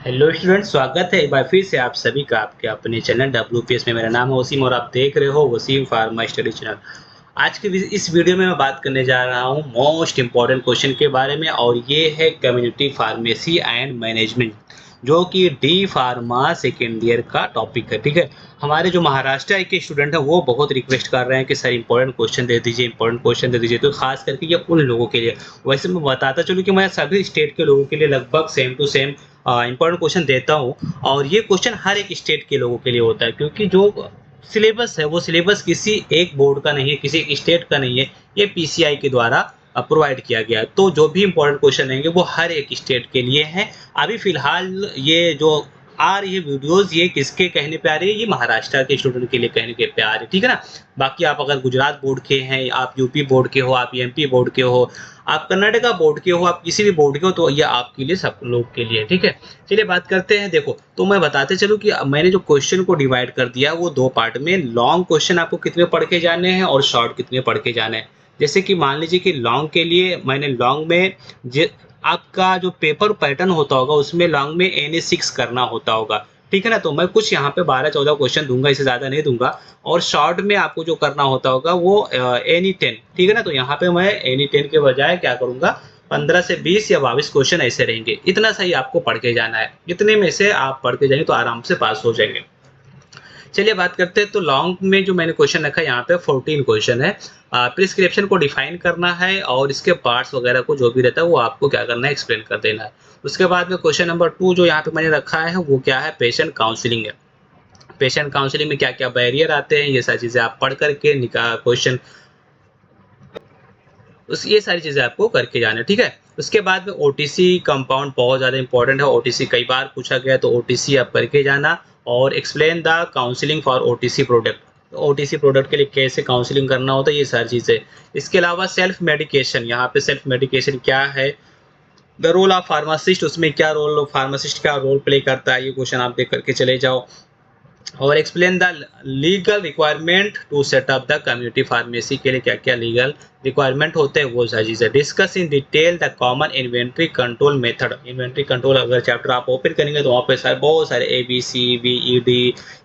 Hello student, स्वागत है एक बार फिर से आप सभी का आपके अपने चैनल WPS में। मेरा नाम है वसीम और आप देख रहे हो वसीम फार्मा स्टडी चैनल। आज के इस वीडियो में मैं बात करने जा रहा हूँ मोस्ट इम्पॉर्टेंट क्वेश्चन के बारे में, और ये है कम्युनिटी फार्मेसी एंड मैनेजमेंट, जो कि डी फार्मा सेकेंड ईयर का टॉपिक है। ठीक है, हमारे जो महाराष्ट्र के स्टूडेंट हैं वो बहुत रिक्वेस्ट कर रहे हैं कि सर इंपॉर्टेंट क्वेश्चन दे दीजिए, इंपॉर्टेंट क्वेश्चन दे दीजिए, तो खास करके ये उन लोगों के लिए। वैसे मैं बताता चलूँ कि मैं सभी स्टेट के लोगों के लिए लगभग same to same important question देता हूँ, और ये क्वेश्चन हर एक स्टेट के लोगों के लिए होता है, क्योंकि जो सिलेबस है वो सिलेबस किसी एक बोर्ड का नहीं है, किसी एक स्टेट का नहीं है, ये PCI के द्वारा प्रोवाइड किया गया है। तो जो भी इंपॉर्टेंट क्वेश्चन रहेंगे वो हर एक स्टेट के लिए हैं। अभी फिलहाल ये जो आ रही है वीडियोस, ये किसके कहने पे आ रही है? ये महाराष्ट्र के स्टूडेंट के लिए कहने के पे आ रही है, ठीक है ना। बाकी आप अगर गुजरात बोर्ड के हैं, आप यूपी बोर्ड के हो, आप MP बोर्ड के हो, आप कर्नाटका बोर्ड के हो, आप किसी भी बोर्ड के हो, तो ये आपके लिए सब लोग के लिए, ठीक है। चलिए बात करते हैं। देखो, तो मैं बताते चलूँ कि मैंने जो क्वेश्चन को डिवाइड कर दिया वो दो पार्ट में। लॉन्ग क्वेश्चन आपको कितने पढ़ के जाने हैं और शॉर्ट कितने पढ़ के जाने हैं। जैसे कि मान लीजिए कि लॉन्ग के लिए मैंने लॉन्ग में आपका जो पेपर पैटर्न होता होगा उसमें लॉन्ग में NA6 करना होता होगा, ठीक है ना। तो मैं कुछ यहाँ पे 12-14 क्वेश्चन दूंगा, इससे ज़्यादा नहीं दूंगा। और शॉर्ट में आपको जो करना होता होगा वो NE10, ठीक है ना। तो यहाँ पे मैं NE10 के बजाय क्या करूँगा, 15 से 20 या 22 क्वेश्चन ऐसे रहेंगे। इतना सही आपको पढ़ के जाना है, इतने में से आप पढ़ के जाएंगे तो आराम से पास हो जाएंगे। चलिए बात करते हैं। तो लॉन्ग में जो मैंने क्वेश्चन रखा है यहाँ पे 14 क्वेश्चन है। प्रिस्क्रिप्शन को डिफाइन करना है और इसके पार्ट्स वगैरह को जो भी रहता है वो आपको क्या करना है, एक्सप्लेन कर देना है। उसके बाद में क्वेश्चन नंबर 2 जो यहाँ पे मैंने रखा है वो क्या है, पेशेंट काउंसलिंग है। पेशेंट काउंसलिंग में क्या क्या बैरियर आते हैं, ये सारी चीज़ें आप पढ़ करके क्वेश्चन ये सारी चीज़ें आपको करके जाना है, ठीक है। उसके बाद में OTC कंपाउंड बहुत ज़्यादा इंपॉर्टेंट है। OTC कई बार पूछा गया, तो OTC आप करके जाना। और explain the counselling for OTC product. OTC product के लिए कैसे काउंसलिंग करना होता है, ये सारी चीज़ें। इसके अलावा सेल्फ मेडिकेशन, यहाँ पे सेल्फ मेडिकेशन क्या है, द रोल ऑफ फार्मासिस्ट, उसमें क्या रोल फार्मासिस्ट क्या रोल प्ले करता है, ये क्वेश्चन आप देख करके चले जाओ। और explain the legal requirement to set up the community pharmacy, के लिए क्या क्या लीगल रिक्वायरमेंट होते हैं वो सारी चीज़ें। Discuss in detail the common inventory control method. Inventory control अगर चैप्टर आप ओपन करेंगे तो वहाँ पे बहुत सारे ABCBED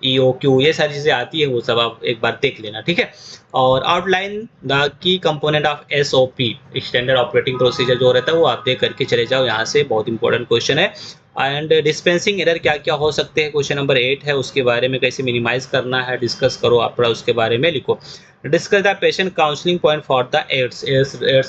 EOQ ये सारी चीज़ें आती है, वो सब आप एक बार देख लेना, ठीक है। और outline the key component of SOP, standard operating procedure जो रहता है वो आप देख करके चले जाओ। यहाँ से बहुत इंपॉर्टेंट क्वेश्चन है। एंड डिस्पेंसिंग एरर क्या क्या हो सकते हैं, क्वेश्चन नंबर 8 है, उसके बारे में कैसे मिनिमाइज करना है डिस्कस करो आप, थोड़ा उसके बारे में लिखो। Discuss the patient counselling point for the AIDS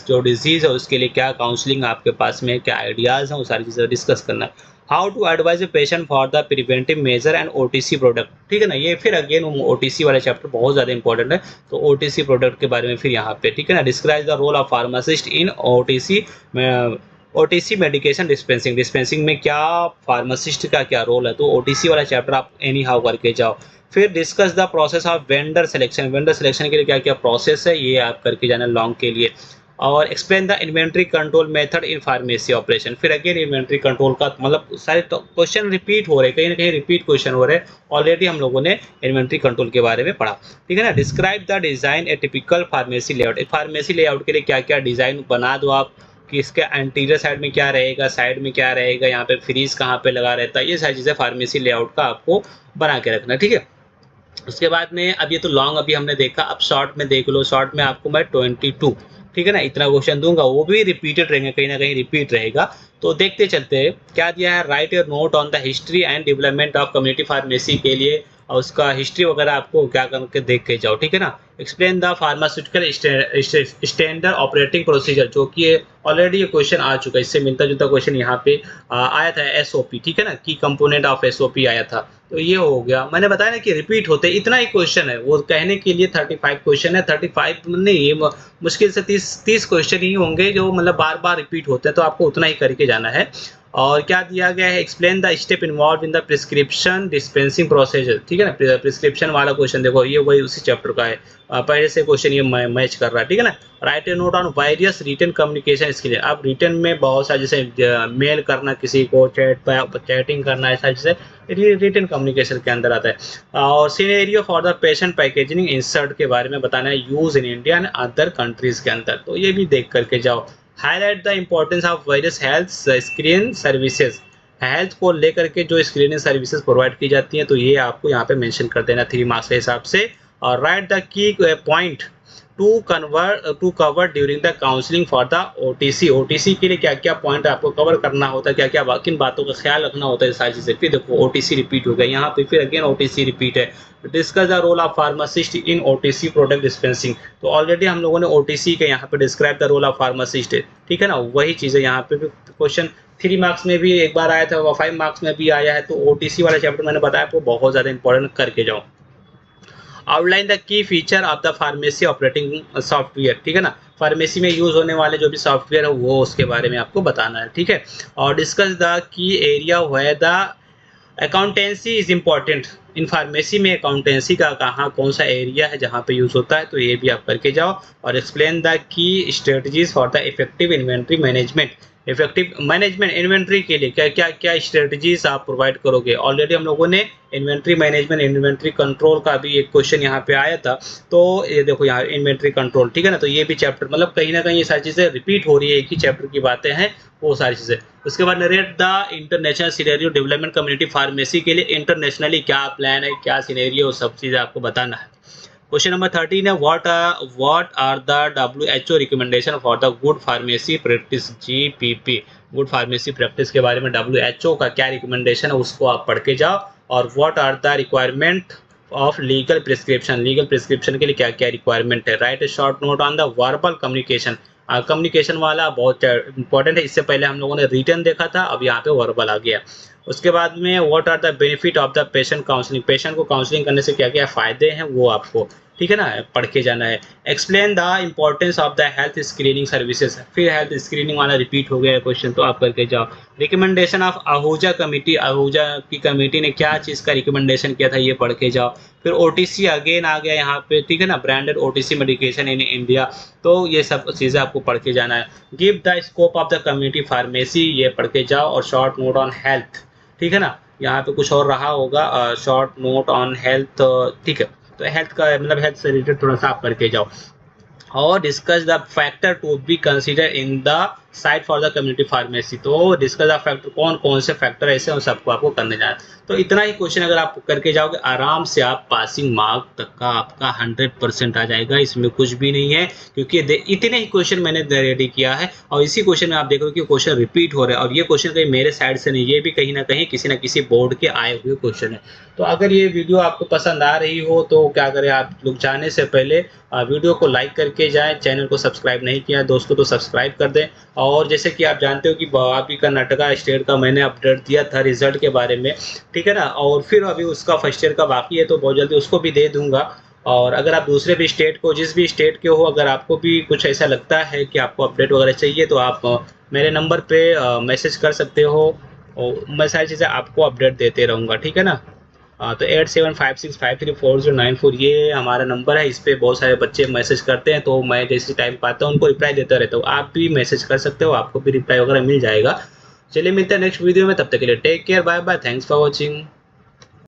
जो डिजीज है उसके लिए क्या काउंसलिंग आपके पास में क्या आइडियाज़ हैं, वो सारी चीज़ें डिस्कस करना है। How to advise a patient for the preventive measure and OTC product, ठीक है ना। ये फिर अगेन OTC वाला चैप्टर बहुत ज़्यादा इंपॉर्टेंट है, तो OTC प्रोडक्ट के बारे में फिर यहाँ पे, ठीक है ना। Describe the role of pharmacist in OTC medication dispensing, dispensing में क्या फार्मासिस्ट का क्या रोल है, तो OTC वाला चैप्टर आप एनी हाउ करके जाओ। फिर discuss the process of vendor selection, vendor selection के लिए क्या क्या प्रोसेस है ये आप करके जाना लॉन्ग के लिए। और explain the inventory control method in pharmacy operation, फिर अगेन इन्वेंट्री कंट्रोल का मतलब सारे क्वेश्चन रिपीट हो रहे हैं, कहीं ना कहीं रिपीट क्वेश्चन हो रहे हैं। ऑलरेडी हम लोगों ने इन्वेंट्री कंट्रोल के बारे में पढ़ा, ठीक है ना। Describe the design A typical pharmacy layout, pharmacy layout के लिए क्या क्या डिजाइन बना दो आप, कि इसके एंटीरियर साइड में क्या रहेगा, साइड में क्या रहेगा, यहाँ पे फ्रीज कहाँ पे लगा रहता है, ये सारी चीज़ें फार्मेसी लेआउट का आपको बना के रखना, ठीक है। उसके बाद में अब ये तो लॉन्ग अभी हमने देखा, अब शॉर्ट में देख लो। शॉर्ट में आपको मैं 22, ठीक है ना, इतना क्वेश्चन दूंगा, वो भी रिपीटेड रहेंगे, कहीं ना कहीं रिपीट रहेगा। तो देखते चलते हैं क्या दिया है। Right your note on the history and development of community pharmacy के लिए, और उसका हिस्ट्री वगैरह आपको क्या करके देख के जाओ, ठीक है ना। Explain the pharmaceutical standard operating procedure, जो कि ऑलरेडी ये क्वेश्चन आ चुका है, इससे मिलता जुलता क्वेश्चन यहाँ पे आया था। SOP, ठीक है ना, की कंपोनेंट ऑफ SOP आया था, तो ये हो गया। मैंने बताया ना कि रिपीट होते इतना ही क्वेश्चन है, वो कहने के लिए 35 क्वेश्चन है, 35 नहीं, ये मुश्किल से 30 क्वेश्चन ही होंगे जो मतलब बार बार रिपीट होते हैं, तो आपको उतना ही करके जाना है। और क्या दिया गया है, explain the step involve in the prescription dispensing procedure, ठीक है ना। प्रिस्क्रिप्शन वाला क्वेश्चन देखो, ये वही उसी चैप्टर का है, पहले से क्वेश्चन ये मैच कर रहा है, ठीक है ना। Write a note on various written communication skill, अब रिटन में बहुत सारे जैसे मेल करना, किसी को चैटिंग करना, ऐसा जैसे रिटन कम्युनिकेशन के अंदर आता है। और scenario for the patient packaging insert के बारे में बताना है, use in India and other countries के अंदर, तो ये भी देख करके जाओ। Highlight the importance of various health screen services, health को लेकर के जो स्क्रीनिंग सर्विसेज प्रोवाइड की जाती हैं, तो ये आपको यहाँ पे मेंशन कर देना 3 मार्क्स के हिसाब से। और right the key point two cover during the counselling for the OTC. OTC के लिए क्या क्या पॉइंट आपको कवर करना होता है, क्या क्या किन बातों का ख्याल रखना होता है, सारी चीज़ें। फिर देखो ओटीसी रिपीट हो गया यहाँ पे, फिर अगेन ओटीसी रिपीट है। Discuss the role of pharmacist in OTC product dispensing. तो ऑलरेडी हम लोगों ने ओटीसी के यहाँ पे describe the role of pharmacist, ठीक है ना, वही चीज़ें यहाँ पे भी क्वेश्चन 3 मार्क्स में भी एक बार आया था, 5 मार्क्स में भी आया है। तो ओटीसी वाला चैप्टर मैंने बताया आपको बहुत ज़्यादा इंपॉर्टेंट करके जाओ। Outline the key feature of the pharmacy operating software, ठीक है ना, फार्मेसी में यूज होने वाले जो भी सॉफ्टवेयर है वो उसके बारे में आपको बताना है, ठीक है। और discuss the key area where the accountancy is important. In pharmacy में अकाउंटेंसी का कहाँ कौन सा एरिया है जहाँ पे यूज़ होता है, तो ये भी आप करके जाओ। और explain the key strategies for the effective inventory management. Effective management inventory के लिए क्या क्या क्या स्ट्रेटजीज आप प्रोवाइड करोगे। ऑलरेडी हम लोगों ने इन्वेंट्री मैनेजमेंट इन्वेंट्री कंट्रोल का भी एक क्वेश्चन यहाँ पे आया था। तो ये देखो यहाँ इन्वेंट्री कंट्रोल, ठीक है ना, तो ये भी चैप्टर मतलब कहीं ना कहीं ये सारी चीज़ें रिपीट हो रही है, एक ही चैप्टर की बातें हैं वो सारी चीज़ें। उसके बाद narrate the international scenario development community pharmacy के लिए इंटरनेशनली क्या प्लान है, क्या सिनेरियो, वो सब चीज़ें आपको बताना है। क्वेश्चन नंबर 13 है what are the WHO recommendation for the good pharmacy practice, GPP। Good pharmacy practice के बारे में WHO का क्या रिकमेंडेशन है उसको आप पढ़ के जाओ। और what are the requirement of legal prescription, legal prescription के लिए क्या क्या रिक्वायरमेंट है। Write a short note on the verbal communication. Communication वाला बहुत इंपॉर्टेंट है, इससे पहले हम लोगों ने रिटर्न देखा था, अब यहाँ पे वर्बल आ गया। उसके बाद में what are the benefit of the patient counselling, patient को काउंसलिंग करने से क्या क्या फ़ायदे हैं वो आपको, ठीक है ना, पढ़ के जाना है। Explain the importance of the health screening services, फिर हेल्थ स्क्रीनिंग वाला रिपीट हो गया क्वेश्चन, तो आप करके जाओ। Recommendation of Ahuja committee, Ahuja की कमेटी ने क्या चीज़ का रिकमेंडेशन किया था ये पढ़ के जाओ। फिर ओटीसी अगेन आ गया यहाँ पे, ठीक है ना, branded OTC medication in India, तो ये सब चीज़ें आपको पढ़ के जाना है। Give the scope of the community pharmacy, ये पढ़ के जाओ। और शॉर्ट नोट ऑन हेल्थ, ठीक है ना, यहाँ पे कुछ और रहा होगा, शॉर्ट नोट ऑन हेल्थ, ठीक है, तो हेल्थ का मतलब हेल्थ से रिलेटेड थोड़ा सा आप करके जाओ। और discuss the factor to be consider in the site for the community pharmacy, तो डिस्कस द फैक्टर, कौन कौन से फैक्टर ऐसे हैं उन सबको आपको करने जाना है। तो इतना ही क्वेश्चन अगर आप करके जाओगे आराम से आप पासिंग मार्क तक का आपका 100% आ जाएगा, इसमें कुछ भी नहीं है, क्योंकि इतने ही क्वेश्चन मैंने रेडी किया है और इसी क्वेश्चन में आप देखोगे कि क्वेश्चन रिपीट हो रहे हैं। और ये क्वेश्चन कहीं मेरे साइड से नहीं, ये भी कहीं ना कहीं किसी न किसी बोर्ड के आए हुए क्वेश्चन है। तो अगर ये वीडियो आपको पसंद आ रही हो तो क्या करें, आप लोग जाने से पहले वीडियो को लाइक करके जाएं, चैनल को सब्सक्राइब नहीं किया है दोस्तों तो सब्सक्राइब कर दें। और जैसे कि आप जानते हो कि अभी कर्नाटका स्टेट का मैंने अपडेट दिया था रिजल्ट के बारे में, ठीक है ना, और फिर अभी उसका फर्स्ट ईयर का बाकी है तो बहुत जल्दी उसको भी दे दूंगा। और अगर आप दूसरे भी स्टेट को, जिस भी स्टेट के हो, अगर आपको भी कुछ ऐसा लगता है कि आपको अपडेट वगैरह चाहिए तो आप मेरे नंबर पे मैसेज कर सकते हो और मैं सारी चीज़ें आपको अपडेट देते रहूँगा, ठीक है ना। तो 8756534094 ये हमारा नंबर है, इस पर बहुत सारे बच्चे मैसेज करते हैं, तो मैं जैसे टाइम पाता हूँ उनको रिप्लाई देता रहता हूँ। आप भी मैसेज कर सकते हो, आपको भी रिप्लाई वगैरह मिल जाएगा। चलिए मिलते हैं नेक्स्ट वीडियो में, तब तक के लिए take care, bye bye, thanks for watching.